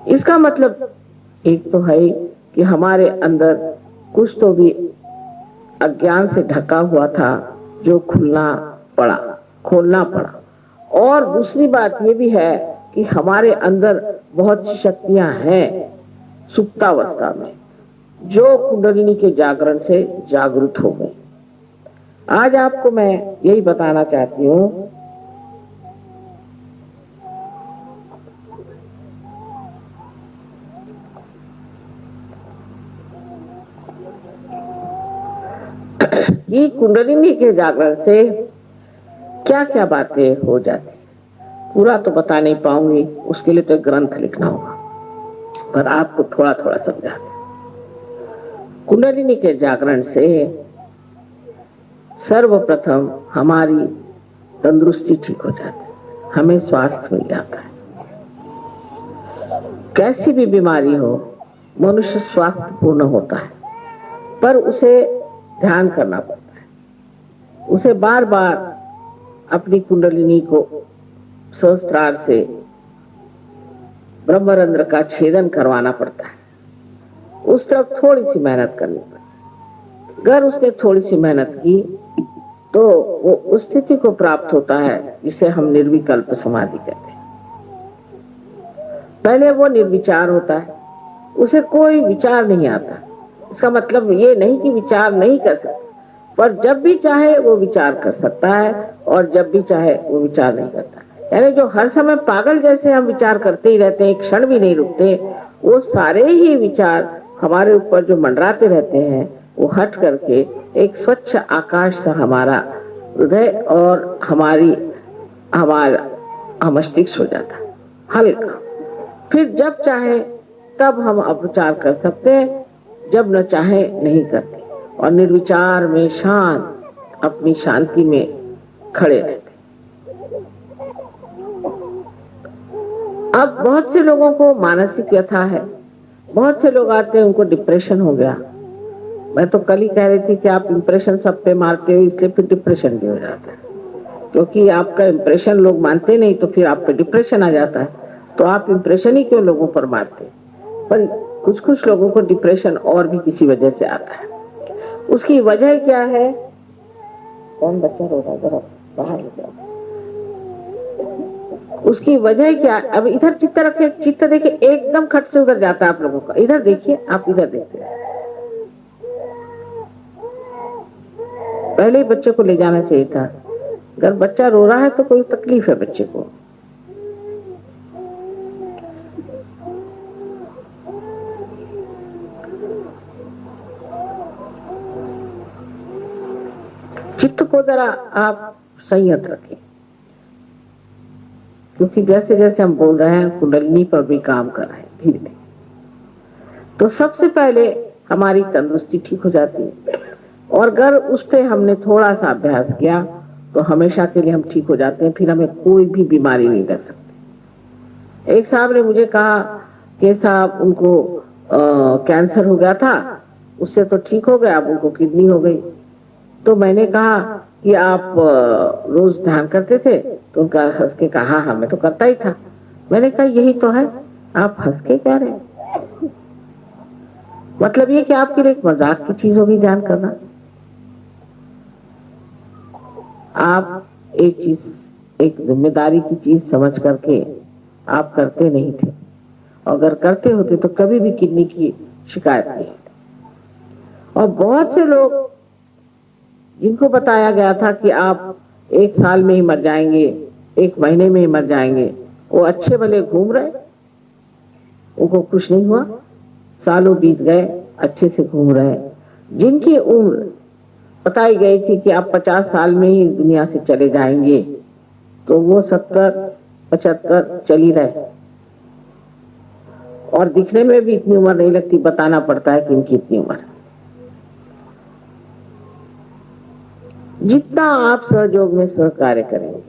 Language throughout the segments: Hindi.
इसका मतलब एक तो है कि हमारे अंदर कुछ तो भी अज्ञान से ढका हुआ था जो खोलना पड़ा। और दूसरी बात ये भी है कि हमारे अंदर बहुत सी शक्तियां हैं सुप्तावस्था में जो कुंडलिनी के जागरण से जागृत हो गई। आज आपको मैं यही बताना चाहती हूँ कि कुंडलिनी के जागरण से क्या क्या बातें हो जाती। पूरा तो बता नहीं पाऊंगी, उसके लिए तो एक ग्रंथ लिखना होगा, पर आपको थोड़ा थोड़ा समझा दें। कुंडलिनी के जागरण से सर्वप्रथम हमारी तंदुरुस्ती ठीक हो जाती है, हमें स्वास्थ्य मिल जाता है। कैसी भी बीमारी हो मनुष्य स्वास्थ्य पूर्ण होता है, पर उसे ध्यान करना पड़ता है, उसे बार बार अपनी कुंडलिनी को सहस्त्रार से ब्रह्मरंध्र का छेदन करवाना पड़ता है। उस तरफ थोड़ी सी मेहनत करनी पड़ती है। अगर उसने थोड़ी सी मेहनत की तो वो उस स्थिति को प्राप्त होता है जिसे हम निर्विकल्प समाधि कहते हैं। पहले वो निर्विचार होता है, उसे कोई विचार नहीं आता। इसका मतलब ये नहीं कि विचार नहीं कर सकता, पर जब भी चाहे वो विचार कर सकता है और जब भी चाहे वो विचार नहीं करता। यानी जो हर समय पागल जैसे हम विचार करते ही रहते हैं, एक क्षण भी नहीं रुकते, वो सारे ही विचार हमारे ऊपर जो मंडराते रहते हैं वो हट करके एक स्वच्छ आकाश सा हमारा हृदय और हमारा मस्तिष्क हो जाता है हल्का। फिर जब चाहे तब हम अपचार कर सकते हैं, जब न चाहे नहीं करते, और निर्विचार में शांत अपनी शांति में खड़े रहते। अब बहुत से लोगों को मानसिक व्यथा है, बहुत से लोग आते हैं उनको डिप्रेशन हो गया। मैं तो कल ही कह रही थी कि आप इंप्रेशन सब पे मारते हो इसलिए फिर डिप्रेशन भी हो जाता है, क्योंकि आपका इंप्रेशन लोग मानते नहीं तो फिर आप पे डिप्रेशन आ जाता है। तो आप इंप्रेशन ही क्यों लोगों पर मारते। पर कुछ कुछ लोगों को डिप्रेशन और भी किसी वजह से आता है। उसकी वजह क्या है? कौन बच्चा रो रहा है, जरा बाहर हो जाओ। उसकी वजह क्या? अब इधर चित्त रखे, चित्त देखिए एकदम खट से उधर जाता है आप लोगों का। इधर देखिए, आप इधर देखते हैं। पहले ही बच्चे को ले जाना चाहिए था। अगर बच्चा रो रहा है तो कोई तकलीफ है बच्चे को। चित्त को जरा आप संयत रखें, क्योंकि जैसे जैसे हम बोल रहे हैं कुंडलिनी पर भी काम कर रहे हैं धीरे धीरे। तो सबसे पहले हमारी तंदुरुस्ती ठीक हो जाती है, और अगर उस पर हमने थोड़ा सा अभ्यास किया तो हमेशा के लिए हम ठीक हो जाते हैं। फिर हमें कोई भी बीमारी नहीं लग सकती। एक साहब ने मुझे कहा कि साहब उनको कैंसर हो गया था, उससे तो ठीक हो गया, अब उनको किडनी हो गई। तो मैंने कहा कि आप रोज ध्यान करते थे? तो उनका हंस के कहा हाँ मैं तो करता ही था। मैंने कहा यही तो है, आप हंस के कह रहे हैं, मतलब ये कि आपके लिए एक मजाक की चीज होगी ध्यान करना। आप एक चीज, एक जिम्मेदारी की चीज समझ करके आप करते नहीं थे, अगर करते होते तो कभी भी किडनी की शिकायत नहीं होती। और बहुत से लोग जिनको बताया गया था कि आप 1 साल में ही मर जाएंगे, 1 महीने में ही मर जाएंगे, वो अच्छे भले घूम रहे, उनको कुछ नहीं हुआ। सालों बीत गए, अच्छे से घूम रहे। जिनकी उम्र बताई गई थी कि आप 50 साल में ही दुनिया से चले जाएंगे, तो वो 70-75 चल ही रहे। और दिखने में भी इतनी उम्र नहीं लगती, बताना पड़ता है कि इनकी इतनी उम्र। जितना आप सहयोग में सहकार्य करेंगे,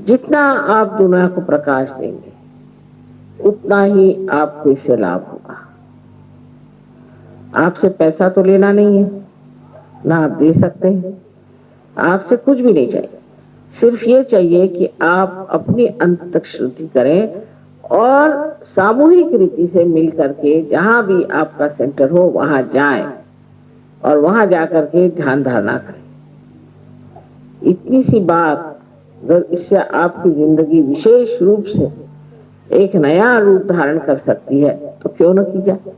जितना आप दुनिया को प्रकाश देंगे, उतना ही आपको इससे लाभ होगा। आपसे पैसा तो लेना नहीं है, ना आप दे सकते हैं, आपसे कुछ भी नहीं चाहिए। सिर्फ ये चाहिए कि आप अपनी अंत तक शुद्धि करें और सामूहिक रीति से मिल करके जहां भी आपका सेंटर हो वहां जाएं और वहां जाकर के ध्यान धारणा करें। इतनी सी बात अगर इससे आपकी जिंदगी विशेष रूप से एक नया रूप धारण कर सकती है तो क्यों न की जाए।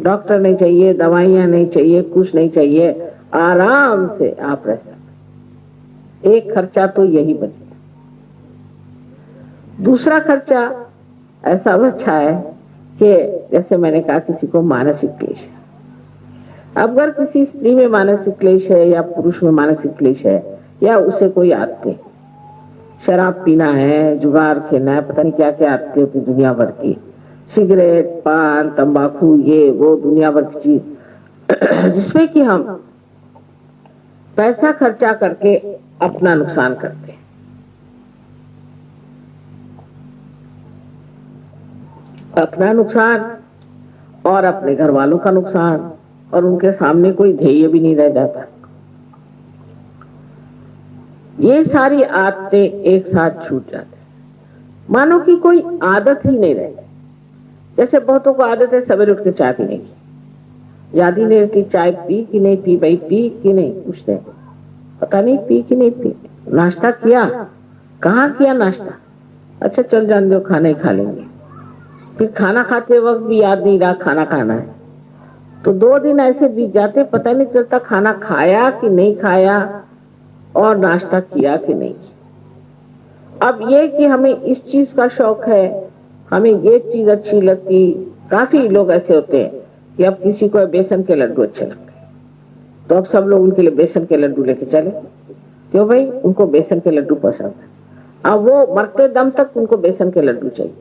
डॉक्टर नहीं चाहिए, दवाइयां नहीं चाहिए, कुछ नहीं चाहिए, आराम से आप रह सकते। एक खर्चा तो यही बचेगा। दूसरा खर्चा ऐसा बचा है कि जैसे मैंने कहा किसी को मानसिक क्लेश है। अब अगर किसी स्त्री में मानसिक क्लेश है या पुरुष में मानसिक क्लेश है या उसे कोई आदतें, शराब पीना है, जुगार खेलना है, पता नहीं क्या क्या आदतें होती दुनिया भर की, सिगरेट, पान, तंबाकू, ये वो दुनिया भर की चीज जिसमें कि हम पैसा खर्चा करके अपना नुकसान करते हैं। अपना नुकसान और अपने घर वालों का नुकसान, और उनके सामने कोई ध्येय भी नहीं रह जाता। ये सारी आदतें एक साथ छूट जाते, मानो कि कोई आदत ही नहीं रहती। जैसे बहुतों को आदत है सवेरे उठ के चाय पीने की, याद ही नहीं रहती चाय पी कि नहीं पी, भाई पी कि नहीं, पूछते हैं पता नहीं पी कि नहीं पी। नाश्ता किया, कहाँ किया नाश्ता, अच्छा चल जान दो खाना ही खा लेंगे। फिर खाना खाते वक्त भी याद नहीं रहा खाना खाना है, तो 2 दिन ऐसे बीत जाते, पता नहीं चलता खाना खाया कि नहीं खाया और नाश्ता किया कि नहीं। अब ये कि हमें इस चीज का शौक है, हमें ये चीज अच्छी लगती। काफी लोग ऐसे होते हैं कि अब किसी को बेसन के लड्डू अच्छे लगते हैं तो अब सब लोग उनके लिए बेसन के लड्डू लेके चले, क्यों भाई, उनको बेसन के लड्डू पसंद है। अब वो मरते दम तक उनको बेसन के लड्डू चाहिए,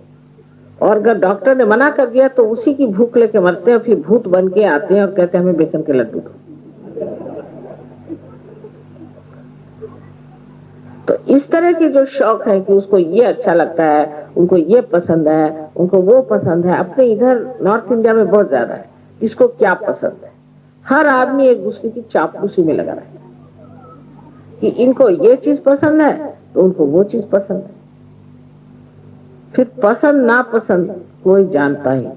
और अगर डॉक्टर ने मना कर दिया तो उसी की भूख लेके मरते हैं, फिर भूत बन के आते हैं और कहते हैं हमें बेसन के लड्डू दो। तो इस तरह के जो शौक है कि उसको ये अच्छा लगता है, उनको ये पसंद है, उनको वो पसंद है, अपने इधर नॉर्थ इंडिया में बहुत ज्यादा है। इसको क्या पसंद है, हर आदमी एक दूसरे की चापलूसी में लगा रहता है कि इनको ये चीज पसंद है तो उनको वो चीज पसंद है। फिर पसंद ना पसंद कोई जानता ही।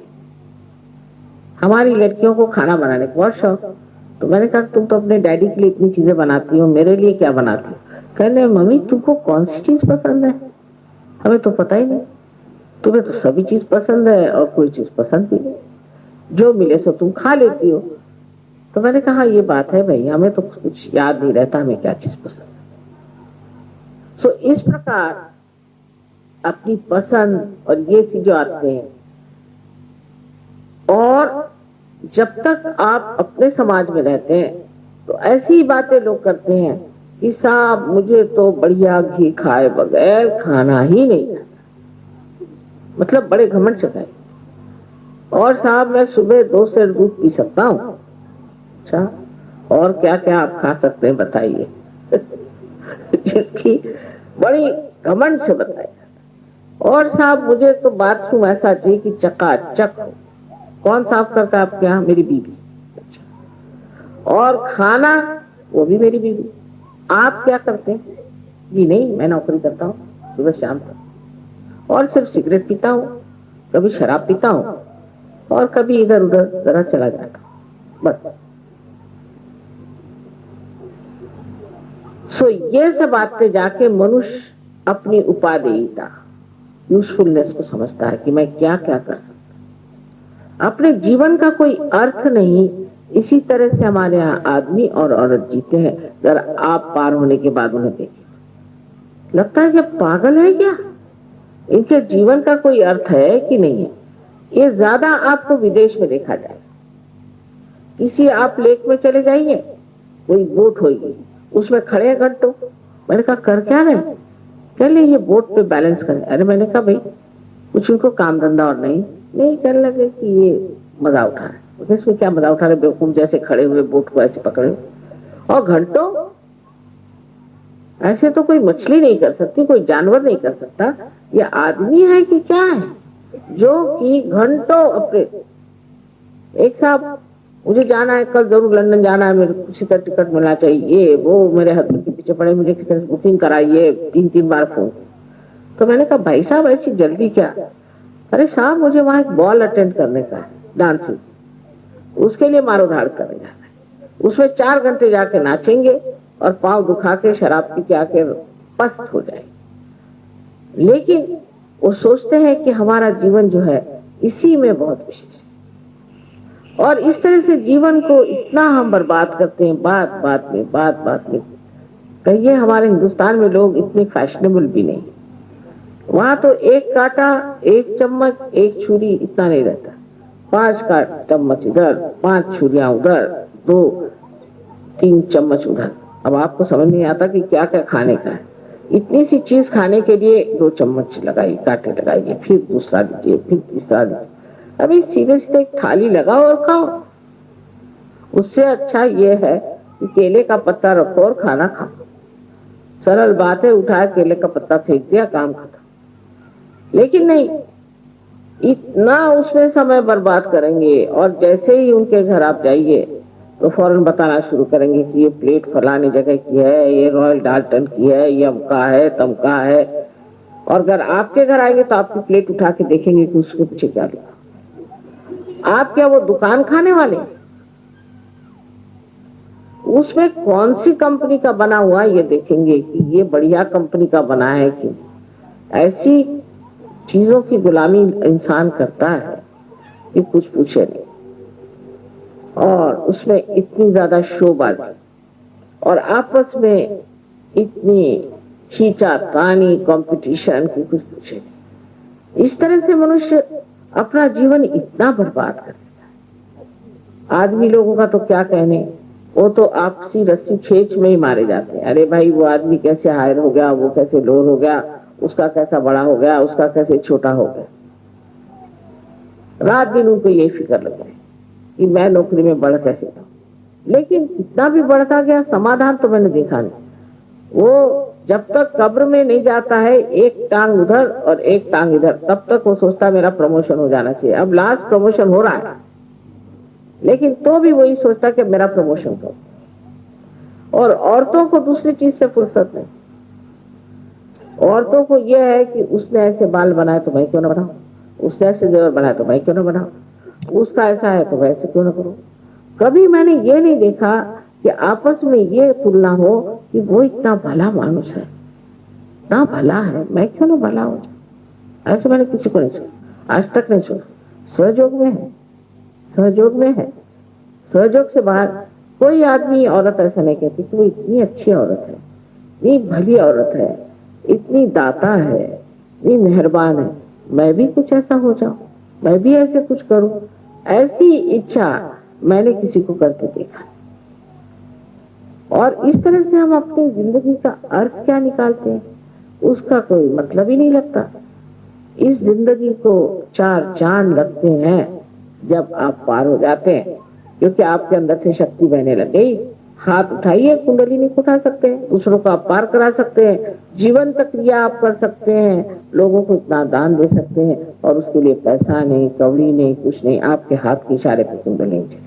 हमारी लड़कियों को खाना बनाने का बहुत शौक, तो मैंने कहा तुम तो अपने डैडी के लिए इतनी चीजें बनाती हो, मेरे लिए क्या बनाती हो। कहने मम्मी तुमको कौन सी चीज पसंद है, हमें तो पता ही नहीं, तुम्हें तो सभी चीज पसंद है और कोई चीज पसंद भी नहीं, जो मिले सो तुम खा लेती हो। तो मैंने कहा ये बात है भाई, हमें तो कुछ याद नहीं रहता हमें क्या चीज पसंद है। सो इस प्रकार अपनी पसंद और ये चीजें आते हैं। और जब तक आप अपने समाज में रहते हैं तो ऐसी बातें लोग करते हैं कि साहब मुझे तो बढ़िया घी खाए बगैर खाना ही नहीं आता, मतलब बड़े घमंड से खाए, और साहब मैं सुबह 2 सेर दूध पी सकता हूँ। अच्छा, और क्या क्या आप खा सकते हैं बताइए जिसकी बड़ी घमंड से बताइए। और साहब मुझे तो बाथरूम ऐसा चाहिए कि चकाचक हो। कौन साफ करता है आपके यहाँ, मेरी बीवी। और खाना वो भी मेरी बीवी। आप क्या करते हैं? जी नहीं, मैं नौकरी करता हूँ सुबह शाम तक, और सिर्फ सिगरेट पीता हूँ, कभी शराब पीता हूँ और कभी इधर उधर जरा चला जाता हूँ, बस। सो ये सब बातें जाके मनुष्य अपनी उपादेयता, यूजफुलनेस को समझता है कि मैं क्या क्या कर सकता, अपने जीवन का कोई अर्थ नहीं। इसी तरह से हमारे यहाँ आदमी और औरत जीते हैं। जरा आप पार होने के बाद उन्हें देखिए, लगता है कि पागल है क्या, इनके जीवन का कोई अर्थ है कि नहीं है। ये ज्यादा आपको विदेश में देखा जाए। किसी आप लेक में चले जाइए, कोई बोट होगी, उसमें खड़े हैं घंटों। मैंने कहा कर क्या रहे, कह ले ये बोट पे बैलेंस करें। अरे मैंने कहा भाई कुछ उनको काम धंधा और नहीं कहने लगे कि ये मजा उठा रहे। इसमें क्या मजा उठा रहे, बेवकूफ जैसे खड़े हुए बोट को ऐसे पकड़े, और घंटों। ऐसे तो कोई मछली नहीं कर सकती, कोई जानवर नहीं कर सकता, ये आदमी है कि क्या है जो कि घंटों अपने। एक साहब मुझे जाना है कल, जरूर लंदन जाना है, मेरे किसी का टिकट मिलना चाहिए, ये वो मेरे हस्बैंड के पीछे पड़े, मुझे किसी ने बुकिंग कराइए, 3 बार फोन। तो मैंने कहा भाई साहब ऐसी जल्दी क्या? अरे साहब मुझे वहां एक बॉल अटेंड करने का है, डांसिंग, उसके लिए मारो धाड़ करने जाना है, उसमें 4 घंटे जाके नाचेंगे और पांव दुखा के शराब पी के आके पस्त हो जाएंगे। लेकिन वो सोचते हैं कि हमारा जीवन जो है इसी में बहुत विशेष है, और इस तरह से जीवन को इतना हम बर्बाद करते हैं बात बात में। कहिए हमारे हिंदुस्तान में लोग इतने फैशनेबल भी नहीं, वहां तो एक कांटा, एक चम्मच, एक छुरी इतना नहीं रहता, 5 चम्मच इधर, 5 छुरियां उधर, 2-3 चम्मच उधर। अब आपको समझ नहीं आता कि क्या क्या खाने का है। इतनी सी चीज खाने के लिए 2 चम्मच लगाइए, कांटे लगाइए, फिर दूसरा दीजिए, फिर तीसरा दीजिए। अभी सीधे सीधे एक थाली लगाओ और खाओ। उससे अच्छा ये है कि केले का पत्ता रखो और खाना खाओ। सरल बात है, उठाया केले का पत्ता फेंक दिया, काम खत्म। लेकिन नहीं, इतना उसमें समय बर्बाद करेंगे, और जैसे ही उनके घर आप जाइए तो फौरन बताना शुरू करेंगे कि ये प्लेट फलाने जगह की है, ये रॉयल डाल्टन की है, ये अमका है, तमका है। और अगर आपके घर आएंगे तो आपकी प्लेट उठा के देखेंगे कि उसके पीछे क्या लिखा। आप क्या वो दुकान खाने वाले? उसमें कौन सी कंपनी का बना हुआ ये देखेंगे कि ये बढ़िया कंपनी का बना है कि। ऐसी चीजों की गुलामी इंसान करता है कि कुछ पूछे नहीं, और उसमें इतनी ज्यादा शोबाजी और आपस में इतनी खींचातानी कंपटीशन की कुछ पूछे नहीं। इस तरह से मनुष्य अपना जीवन इतना बर्बाद कर देता है। आदमी लोगों का तो क्या कहने, वो तो आपसी रस्सी खींच में ही मारे जाते हैं। अरे भाई वो आदमी कैसे हायर हो गया, वो कैसे लोअर हो गया, उसका कैसा बड़ा हो गया, उसका कैसे छोटा हो गया। रात दिन उनको यही फिक्र लग रही कि मैं नौकरी में बढ़ कैसे जाऊं। लेकिन कितना भी बढ़ता गया, समाधान तो मैंने देखा नहीं। वो जब तक कब्र में नहीं जाता है, एक टांग उधर और एक टांग इधर, तब तक वो सोचता मेरा प्रमोशन हो जाना चाहिए। अब लास्ट प्रमोशन हो रहा है, लेकिन तो भी वही सोचता कि मेरा प्रमोशन करो। और औरतों को दूसरी चीज से फुर्सत नहीं। औरतों को यह है कि उसने ऐसे बाल बनाए तो मैं क्यों ना बनाऊं, उसने ऐसे जेवर बनाए तो मैं क्यों ना बनाऊं, उसका ऐसा है तो वैसे क्यों ना करूं। कभी मैंने ये नहीं देखा कि आपस में ये तुलना हो कि वो इतना भला मानुस है, इतना भला है, मैं क्यों ना भला हो। ऐसे मैंने किसी को नहीं सुना, आज तक नहीं सुना। सहयोग में है, सहयोग में है। सहयोग से बाहर कोई आदमी औरत ऐसा नहीं कहती कि वो इतनी अच्छी औरत है, इतनी भली औरत है, इतनी दाता है, इतनी मेहरबान है, मैं भी कुछ ऐसा हो जाऊं, मैं भी ऐसे कुछ करूं। ऐसी इच्छा मैंने किसी को करके देखा। और इस तरह से हम अपनी जिंदगी का अर्थ क्या निकालते हैं, उसका कोई मतलब ही नहीं लगता। इस जिंदगी को 4 चांद लगते हैं जब आप पार हो जाते हैं, क्योंकि आपके अंदर से शक्ति बहने लग गई। हाथ उठाइए, कुंडलिनी को उठा सकते हैं, दूसरों को आप पार करा सकते हैं, जीवन तक क्रिया आप कर सकते हैं, लोगों को इतना दान दे सकते हैं, और उसके लिए पैसा नहीं, कौड़ी नहीं, कुछ नहीं, आपके हाथ के इशारे पर कुंडलिनी।